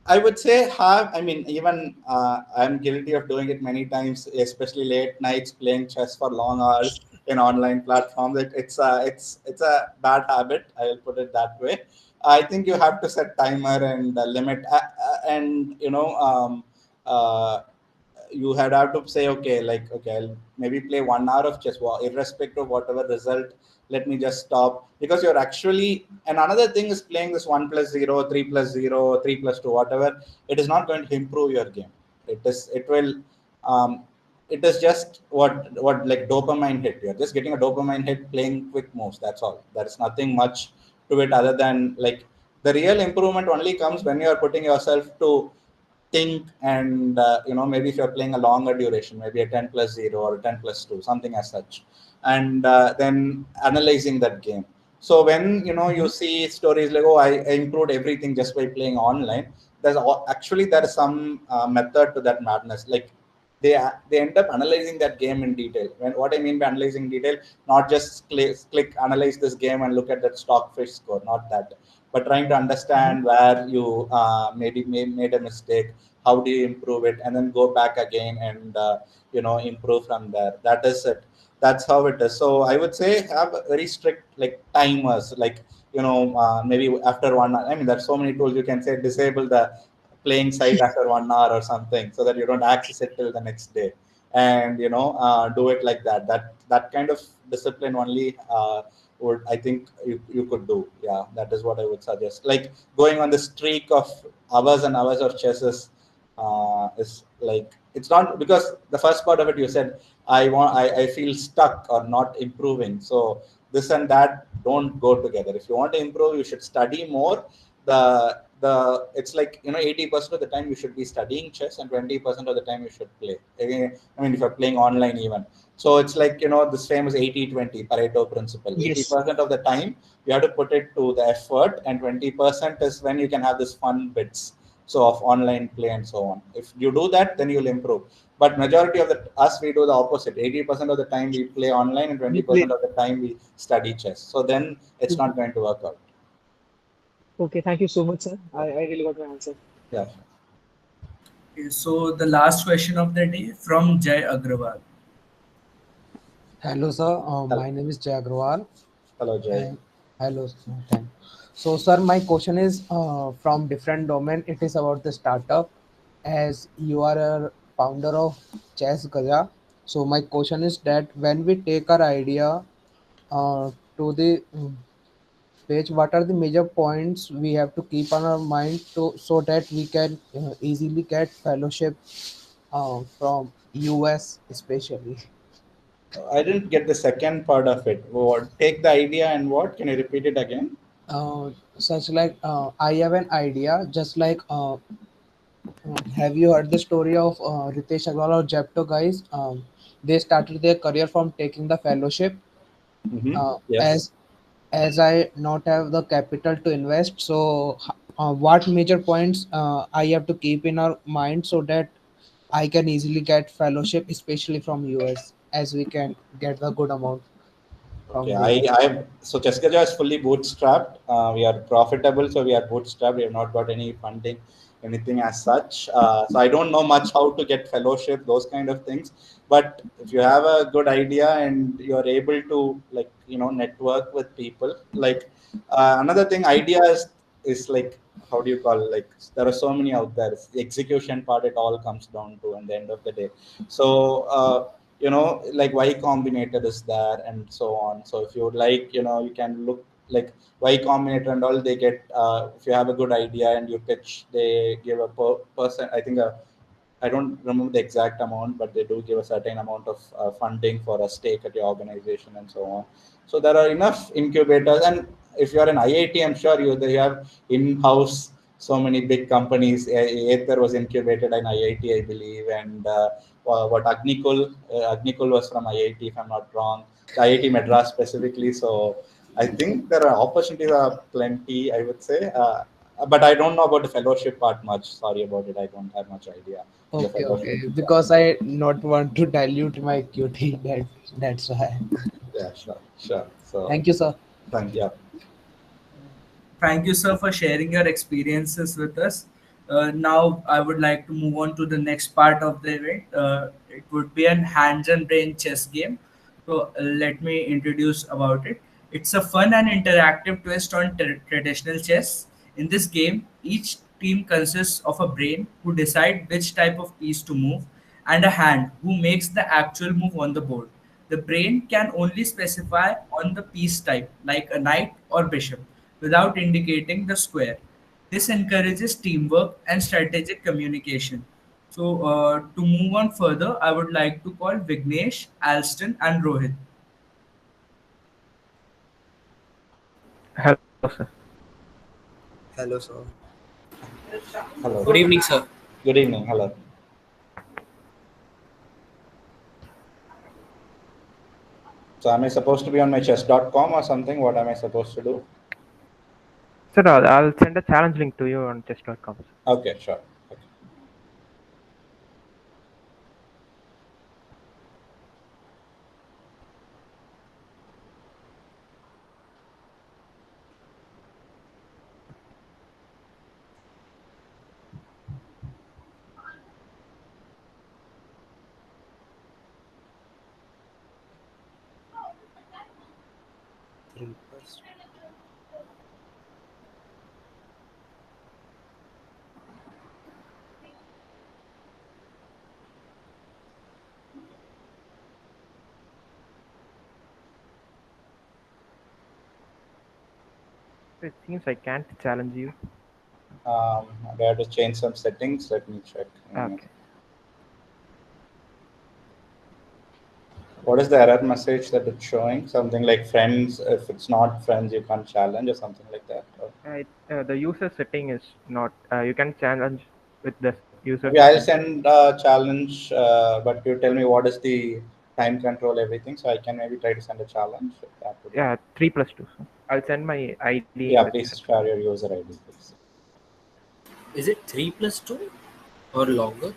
I would say I mean, even I'm guilty of doing it many times, especially late nights playing chess for long hours in online platforms. It's a bad habit. I will put it that way. I think you have to set timer and limit, and uh, you had have to say, okay, like, okay, I'll maybe play 1 hour of chess, well, irrespective of whatever result, let me just stop. Because you're actually, and another thing is playing this 1+0, 3+0, 3+2, whatever, it is not going to improve your game. It will um, it is just what like dopamine hit. You're just getting a dopamine hit playing quick moves, that's all. There's nothing much to it other than, like, the real improvement only comes when you are putting yourself to think, and maybe if you're playing a longer duration, maybe a 10 plus 0 or a 10 plus 2, something as such, and then analyzing that game. So when you see stories like, oh, I improved everything just by playing online, actually there is some method to that madness. Like they end up analyzing that game in detail. What I mean by analyzing detail, not just click analyze this game and look at that stockfish score, not that, but trying to Mhm. understand where you maybe made a mistake, how do you improve it, and then go back again and improve from there. That is it. That's how it is. So I would say have a very strict like timers, like maybe after 1 hour. I mean, there's so many tools you can say disable the playing site after 1 hour or something, so that you don't access it till the next day, and do it like that. That kind of discipline only would, I think, you could do. Yeah, that is what I would suggest. Like going on the streak of hours and hours of chess is like, it's not, because the first part of it you said, I feel stuck or not improving. So this and that don't go together. If you want to improve, you should study more. The It's like 80% of the time you should be studying chess, and 20% of the time you should play. I mean, if you're playing online even. So it's like this famous 80-20 Pareto principle. Yes. 80% of the time you have to put it to the effort, and 20% is when you can have this fun bits, so of online play and so on. If you do that, then you'll improve. But majority of the us, we do the opposite. 80% of the time we play online, and We 20% play. of the time we study chess. So then it's not going to work out. Okay, thank you so much, sir. Yeah. I really got my answer. Yeah. Okay, so the last question of the day from Jay Agrawal. Hello, sir. Hello, My name is Jay Agrawal. hello, Jay. And hello, sir. Thank. So, sir, my question is from different domain. It is about the startup. As you are a founder of Chess Gaja, so my question is that when we take our idea to the page, what are the major points we have to keep on our mind to so that we can easily get fellowship from US, especially. I didn't get the second part of it. What? Take the idea and what? Can you repeat it again? Such like I have an idea, just like have you heard the story of Ritesh Agarwal or Jepto guys? They started their career from taking the fellowship. Mm-hmm. Uh, Yes. as I not have the capital to invest, so what major points I have to keep in our mind so that I can easily get fellowship, especially from US, as we can get the good amount Okay, from there. so Cheskaja is fully bootstrapped. We are profitable, so we are bootstrapped. We have not got any funding, anything as such. So I don't know much how to get fellowship, those kind of things. But if you have a good idea and you're able to, like, network with people, like another thing, is like, how do you call it? Like, there are so many out there. It's the execution part, it all comes down to in the end of the day. So like Y Combinator is there and so on. So if you would like, you can look like Y Combinator and all. They get, if you have a good idea and you pitch, they give a person, I think, I don't remember the exact amount, but they do give a certain amount of funding for a stake at your organization and so on. So there are enough incubators, and if you are an IIT, I'm sure they have in-house so many big companies. Aether was incubated in IIT, I believe, and what Agnikul was from IIT, if I'm not wrong, the IIT Madras specifically. So I think there are opportunities are plenty, I would say. But I don't know about the fellowship part much. Sorry about it. I don't have much idea on the Okay, fellowship. okay. Yeah, Because I not want to dilute my equity. That's why. yeah, sure, sure. So, Thank you, sir. thank you. Thank you, sir, for sharing your experiences with us. Now, I would like to move on to the next part of the event. It would be an hands and brain chess game. So, let me introduce about it. It's a fun and interactive twist on traditional chess. In this game, each team consists of a brain who decide which type of piece to move, and a hand who makes the actual move on the board. The brain can only specify on the piece type, like a knight or bishop, without indicating the square. This encourages teamwork and strategic communication. So, to move on further, I would like to call Vignesh, Alston, and Rohit. Hello, sir. Hello. Good evening, sir. Good evening. Hello. So am I supposed to be on my chess.com or something? What am I supposed to do? Sir, I'll send a challenge link to you on chess.com. Okay, sure. Okay. Three plus. It seems I can't challenge you. I have to change some settings. Let me check. Okay. What is the error message that it's showing? Something like friends. If it's not friends, you can't challenge or something like that. Or The user setting is not. You can challenge with the user maybe I'll setting. send a challenge, but you tell me what is the time control, everything, so I can maybe try to send a challenge. If that would work. Yeah, 3+2. So I'll send my ID in Yeah, the please chat. share your user ID, please. Is it 3+2 or longer?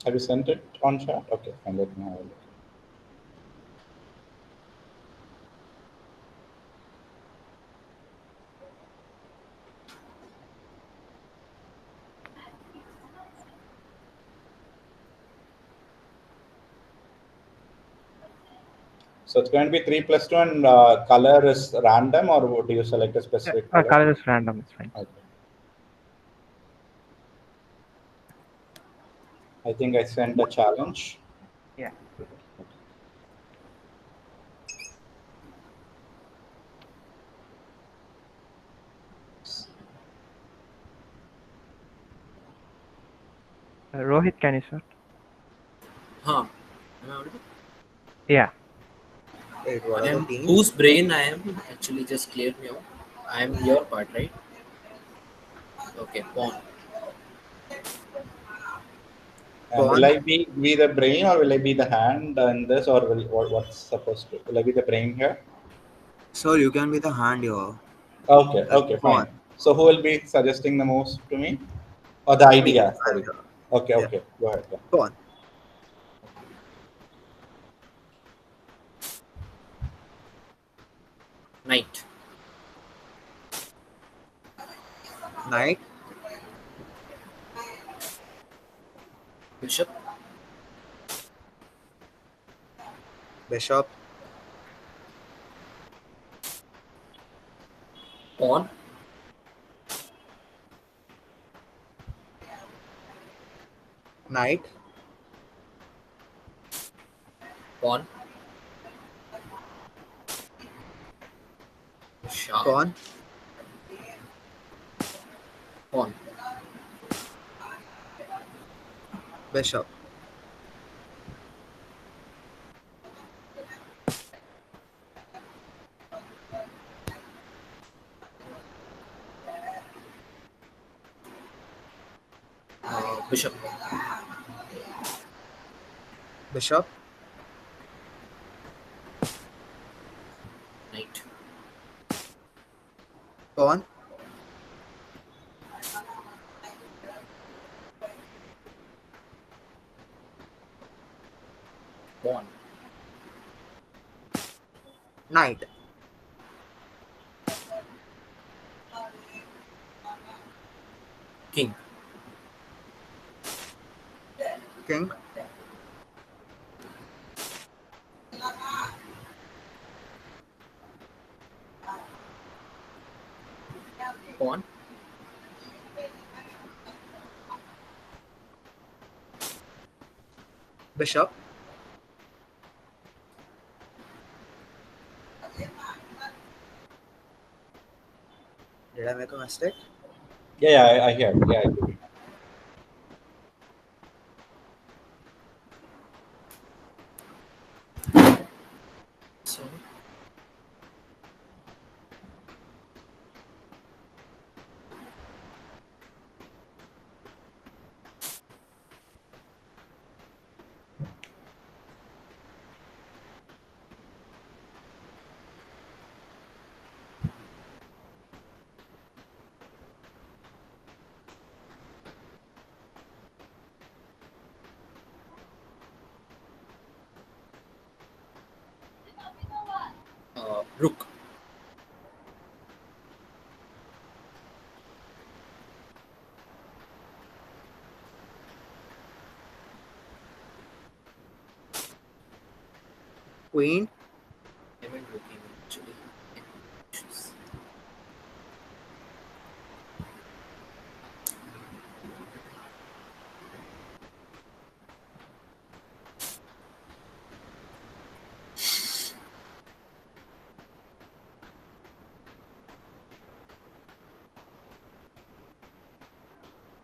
Have you sent it on chat? Okay, fine. Let me have a look. So it's going to be 3+2, and color is random, or do you select a specific color? Color is random. It's fine. Okay. I think I sent a challenge. Yeah. Rohit, can you start? Huh. Am I audible? Yeah. Wait, what are the teams? Whose brain I am? Actually, just clear me out. I am your part, right? Okay, pawn. And will I be the brain, or will I be the hand in this, or what's supposed to? Will I be the brain here? Sir, you can be the hand here. Okay, Like okay, pawn. fine. So who will be suggesting the moves to me, or the Me. idea? I'm Sorry. here. Okay, Yeah. okay, go ahead. Yeah. Pawn. Knight. Knight. Bishop. Bishop. Pawn. Knight. Pawn. Pawn. Pawn. Bishop. Bishop. Bishop. Knight. Pawn. Pawn. Knight. King. King. Pawn. Bishop. Did I make a mistake? Yeah, yeah, I hear. Yeah, I do. Rook. Queen. I went looking actually.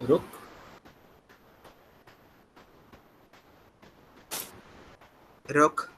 Rook. Rook.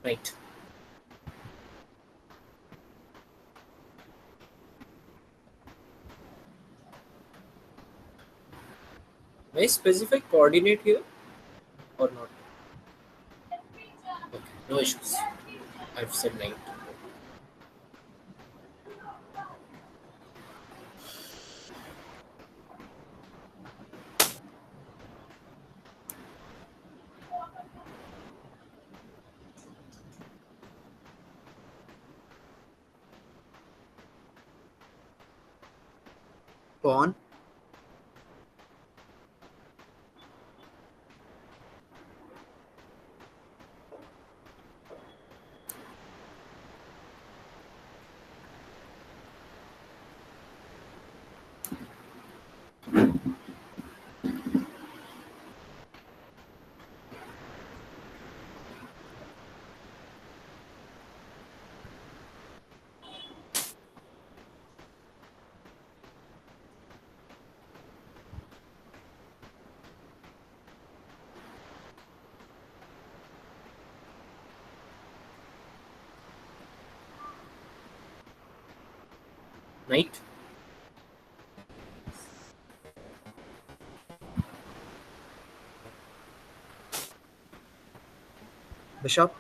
Knight. May I specific coordinate here or not? Okay, no issues. I've said knight. Pawn. Knight. Bishop.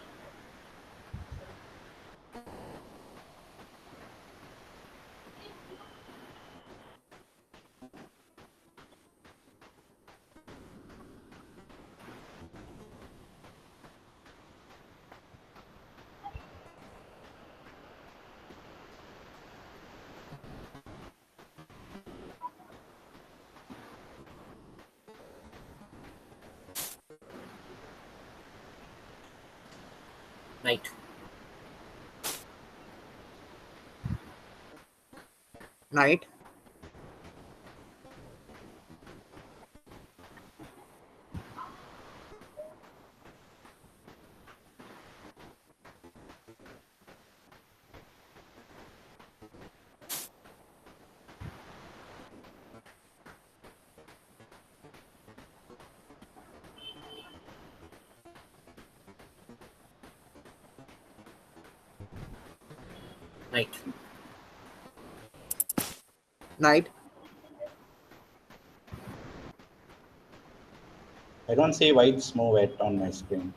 Knight. Knight. Knight. Knight. I don't see white's move yet on my screen.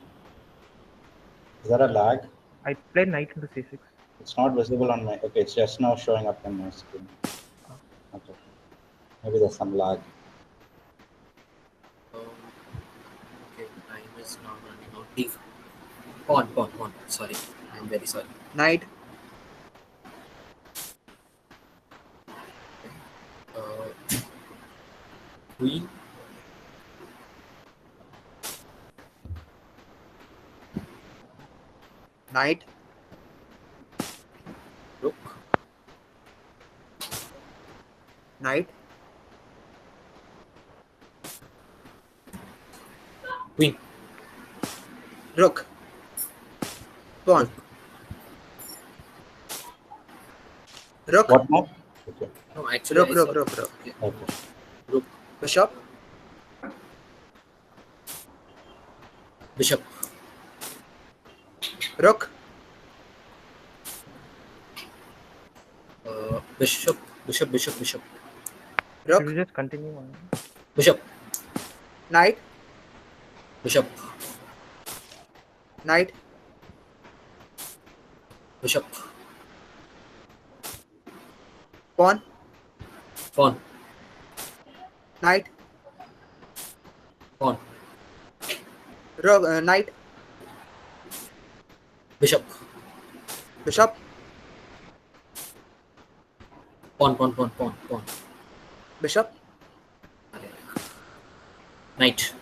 Is there a lag? I played knight into c6. It's not visible on my. Okay, it's just now showing up on my screen. Okay, maybe there's some lag. Okay, time is now running out. D. Pawn. Sorry, I'm very sorry. Knight. Uh, Queen. Knight. Rook. Knight. Queen. Rook. Pawn. Rook. What now? Okay. No, actually, Rook, I rook, said rook, rook. okay. Okay. Rook, Bishop. bishop, Rook. bishop, bishop, Should Rook. we just continue on? bishop, Knight. bishop, Knight. bishop, Pawn. pawn, Knight. pawn, Rook. Knight. bishop, Bishop. pawn. Bishop. Knight,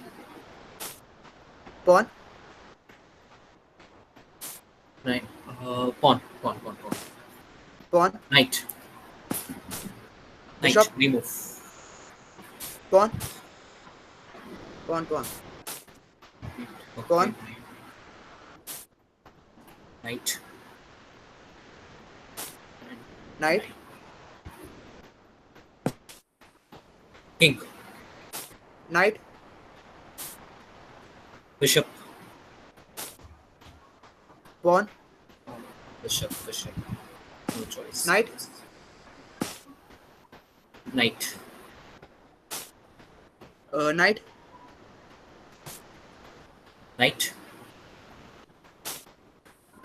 Pawn. knight, pawn, Pawn. knight, Bishop. remove, Pawn. Pawn. Pawn. okay, Pawn. knight, Knight. king, Knight. bishop, Pawn. bishop, no choice. Knight. Knight, Knight. knight,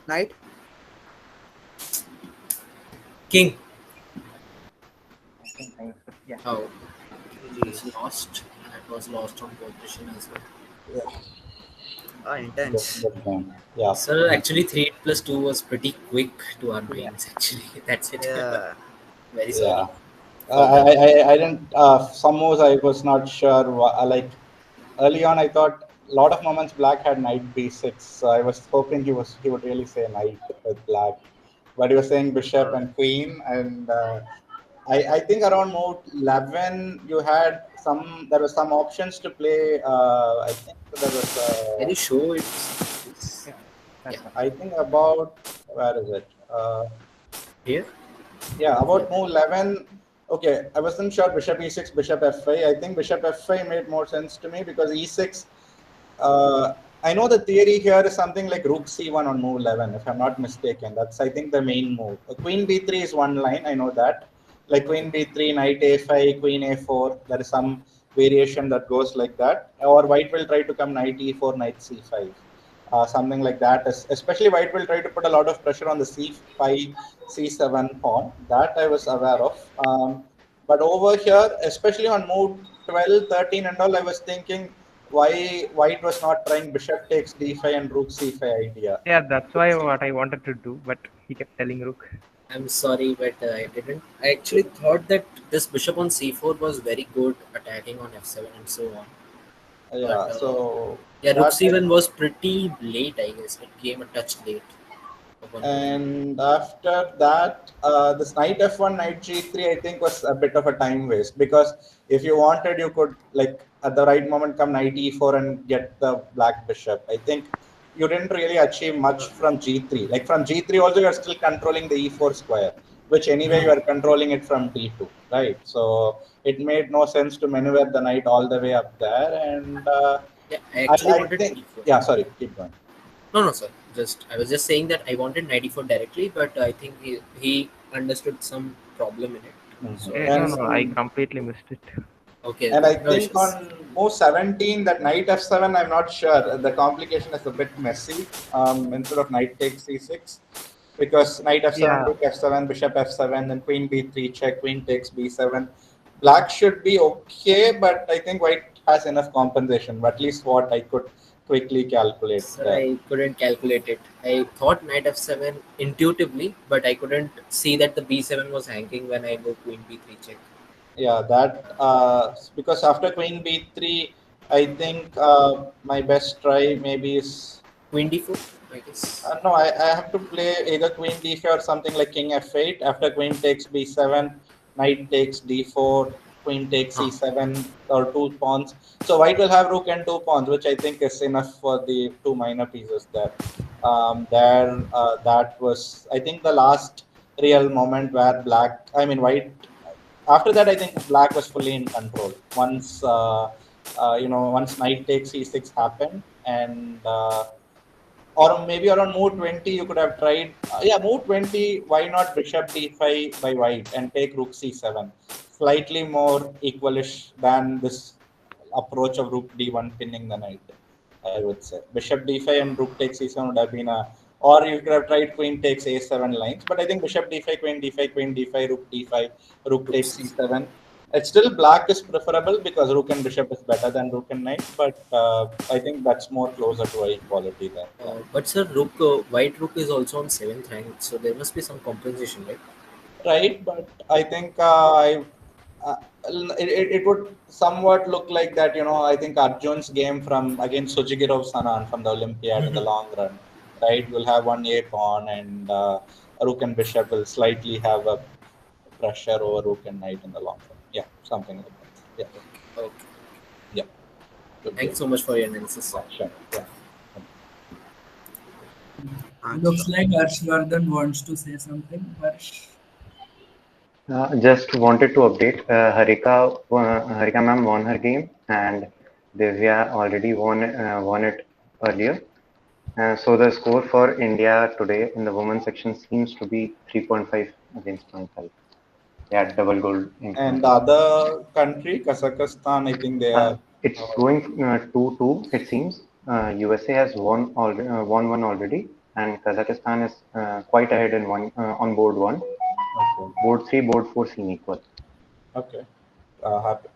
Knight. king. Yeah. Oh, it's lost. That was lost on position as well. Intense. Yeah. Sir, actually, 3 plus 2 was pretty quick to our brains. Actually, that's it. Yeah. Very sorry. Yeah. I didn't. Some moves I was not sure. Like early on, I thought a lot of moments black had knight b6. So I was hoping he would really say knight with black, but he was saying bishop and queen. And I think around move 11, you had there was some options to play. I think there was. Can you show it's Yeah. That's Yeah. fine. I think about where is it? here? Yeah, about move 11. Okay, I wasn't sure bishop e6, bishop f5. I think bishop f5 made more sense to me because e6. I know the theory here is something like rook c1 on move 11, if I'm not mistaken. That's, I think, the main move. Queen b3 is one line, I know that. Like queen b3, knight a5, queen a4. There is some variation that goes like that. Or white will try to come knight e4, knight c5. Something like that. Especially white will try to put a lot of pressure on the c5, c7 pawn. That I was aware of. But over here, especially on move 12, 13 and all, I was thinking why white was not trying bishop takes d5 and rook c5 idea. Yeah, that's why what I wanted to do, but he kept telling Rook. I'm sorry, but I didn't. I actually thought that this bishop on c4 was very good attacking on f7 and so on. Yeah, But, so yeah, rook that c1 was pretty late, I guess. It came a touch late. and after that, this knight f1, knight g3, I think was a bit of a time waste because if you wanted, you could like at the right moment come knight e4 and get the black bishop. I think you didn't really achieve much from g3. Like from g3 also, you're still controlling the e4 square, which anyway you are controlling it from d2, right? So it made no sense to maneuver the knight all the way up there. And Yeah, I actually I wanted think, e4. yeah, sorry, keep going. No, sir. I was just saying that I wanted 94 directly, but I think he understood some problem in it. Mhm. So, No, I completely missed it. okay. And I no think issues. on move 17, that knight f7, I'm not sure. The complication is a bit messy instead of knight takes c6. Because knight f7, Yeah. rook f7, bishop f7, then queen b3 check, queen takes b7. Black should be okay, but I think white has enough compensation, at least what I could quickly calculate Sir, there. I couldn't calculate it. I thought knight f7 intuitively, but I couldn't see that the b7 was hanging when I go queen b3 check. Yeah, that because after queen b3, I think my best try maybe is Queen d4, I guess. no, I have to play either queen d5 or something like king f8. After queen takes b7, knight takes d4, queen takes c7 or two pawns. So white will have rook and two pawns, which I think is enough for the two minor pieces there. There, that was, I think, the last real moment where white. After that, I think black was fully in control. Once knight takes e6 happened, and or maybe around move 20, you could have tried. Move 20. Why not bishop d5 by white and take rook c7? Slightly more equalish than this approach of rook d1 pinning the knight. I would say bishop d5 and rook takes c7 would have been a. Or you could have tried queen takes a7 lines. But I think bishop d5, queen d5, rook d5, rook takes c7. It's still black is preferable because rook and bishop is better than rook and knight, but I think that's more closer to a equality there. Yeah. But sir, white rook is also on seventh rank, so there must be some compensation, right? Right, but I think uh, it would somewhat look like that. I think Arjun's game from against Sujigirov Sanan from the Olympiad in the long run, right? Will have one a pawn, and rook and bishop will slightly have a pressure over rook and knight in the long run. Yeah, something like that. Yeah, Okay. yeah. Could be. Thanks so much for your analysis, sir. Sure. Yeah. Looks like Harshvardhan wants to say something. Harsh. Just wanted to update. Harika ma'am won her game, and Divya already won it earlier. So the score for India today in the women's section seems to be 3.5 against zero point 0.5. They had double gold in And front. the other country, Kazakhstan, I think they are. It's going 2-2. It seems USA has won one already, and Kazakhstan is quite ahead in one on board one. Okay. Board three, board four seem equal. Okay.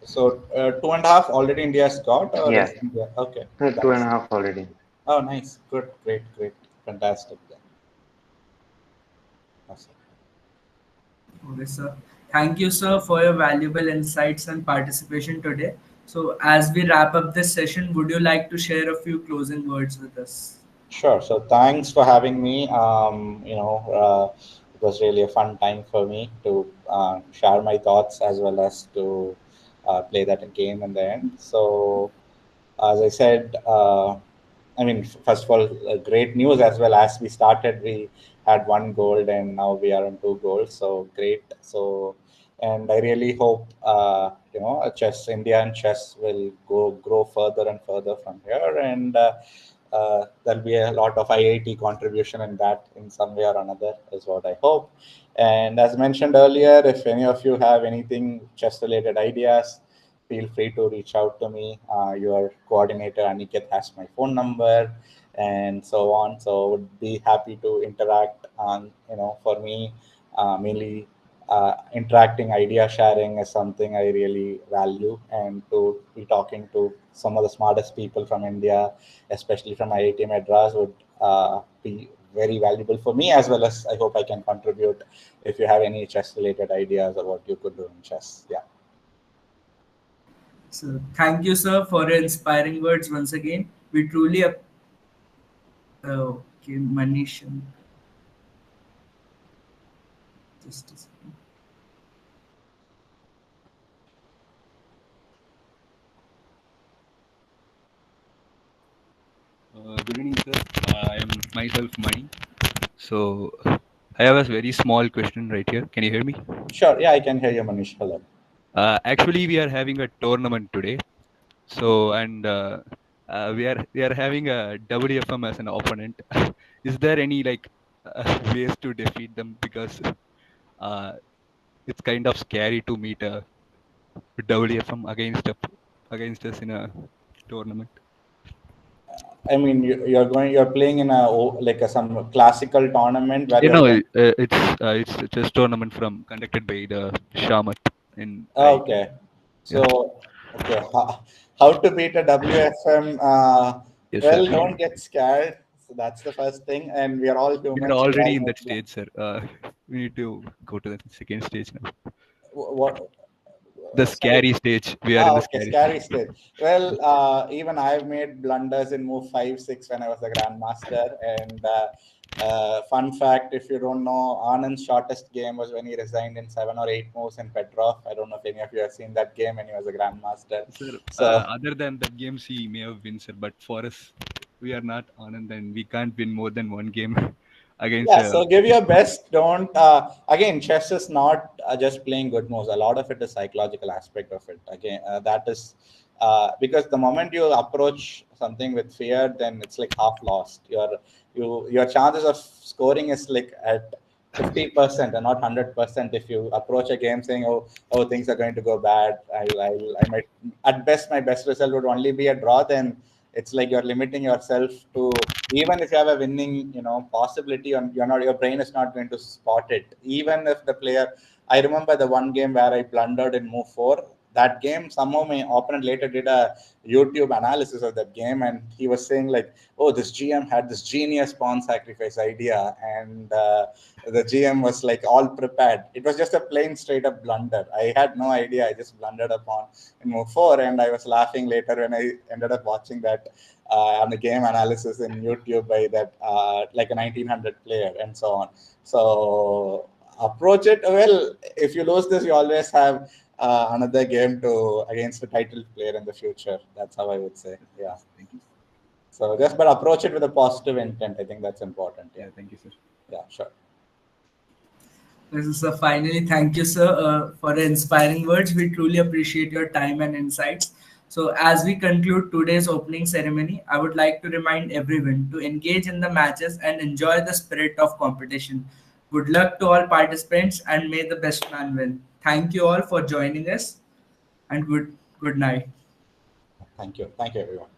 So 2.5 already India's got, or Yeah, is India? Okay. two and That's a half already. oh nice, good, great, great, fantastic. Then. Awesome. Okay, sir. Thank you, sir, for your valuable insights and participation today. So, as we wrap up this session, would you like to share a few closing words with us? Sure. So thanks for having me. It was really a fun time for me to share my thoughts as well as to play that game in the end. So as I said, first of all, great news as well. As we started, we had one gold and now we are on two golds. So great. So, and I really hope, chess, India and chess will grow further and further from here. And there'll be a lot of IIT contribution in that in some way or another, is what I hope. And as mentioned earlier, if any of you have anything chess related ideas, feel free to reach out to me. Your coordinator Aniket has my phone number and so on. So would be happy to interact on, for me, mainly interacting, idea sharing is something I really value, and to be talking to some of the smartest people from India, especially from IIT Madras, would be very valuable for me, as well as I hope I can contribute if you have any chess related ideas or what you could do in chess. Yeah. So, thank you, sir, for your inspiring words once again. We truly okay, Manish. Just a second. Good evening, sir. I am myself Mani. So, I have a very small question right here. Can you hear me? Sure. Yeah, I can hear you, Manish. Hello. Actually, we are having a tournament today. So, and we are having a WFM as an opponent. Is there any ways to defeat them? Because uh, it's kind of scary to meet a WFM against us in a tournament. I mean, you're playing in some classical tournament where You you're know, going. it's a chess tournament conducted by the Shamat in Oh, IIT. okay. Yeah. So, okay, how to beat a WFM? Yes, sir. Well, don't get scared. So that's the first thing, and we are all We are humans. We already all in make that stage, sir. We need to go to the second stage now. what? The Sorry. scary stage. We are in the Okay, scary scary stage. state. Well, even I've made blunders in move 5, 6 when I was a grandmaster. And fun fact, if you don't know, Anand's shortest game was when he resigned in 7 or 8 moves in Petrov. I don't know if any of you have seen that game when he was a grandmaster. Sir, So other than that games, he may have been, sir. But for us, we are not Anand, then we can't win more than one game against. Yeah, so give your best. Don't again, chess is not just playing good moves. A lot of it is psychological aspect of it. Again, that is because the moment you approach something with fear, then it's like half lost. Your chances of scoring is like at 50% and not 100%. If you approach a game saying, oh, things are going to go bad, I might, at best, my best result would only be a draw. Then it's like you're limiting yourself to, even if you have a winning, possibility, and your brain is not going to spot it. Even if the player, I remember the one game where I blundered in move 4. That game, somehow my opponent later did a YouTube analysis of that game, and he was saying like, oh, this GM had this genius pawn sacrifice idea, and the GM was like all prepared. It was just a plain straight up blunder. I had no idea. I just blundered a pawn in move 4, and I was laughing later when I ended up watching that on the game analysis in YouTube by that like a 1900 player and so on. So approach it well. If you lose this, you always have another game to against a title player in the future. That's how I would say. Yeah. Thank you. So just but approach it with a positive intent. I think that's important. Yeah, thank you, sir. Yeah, sure. This is finally, thank you, sir, for the inspiring words. We truly appreciate your time and insights. So, as we conclude today's opening ceremony, I would like to remind everyone to engage in the matches and enjoy the spirit of competition. Good luck to all participants, and may the best man win. Thank you all for joining us, and good night. Thank you. Thank you, everyone.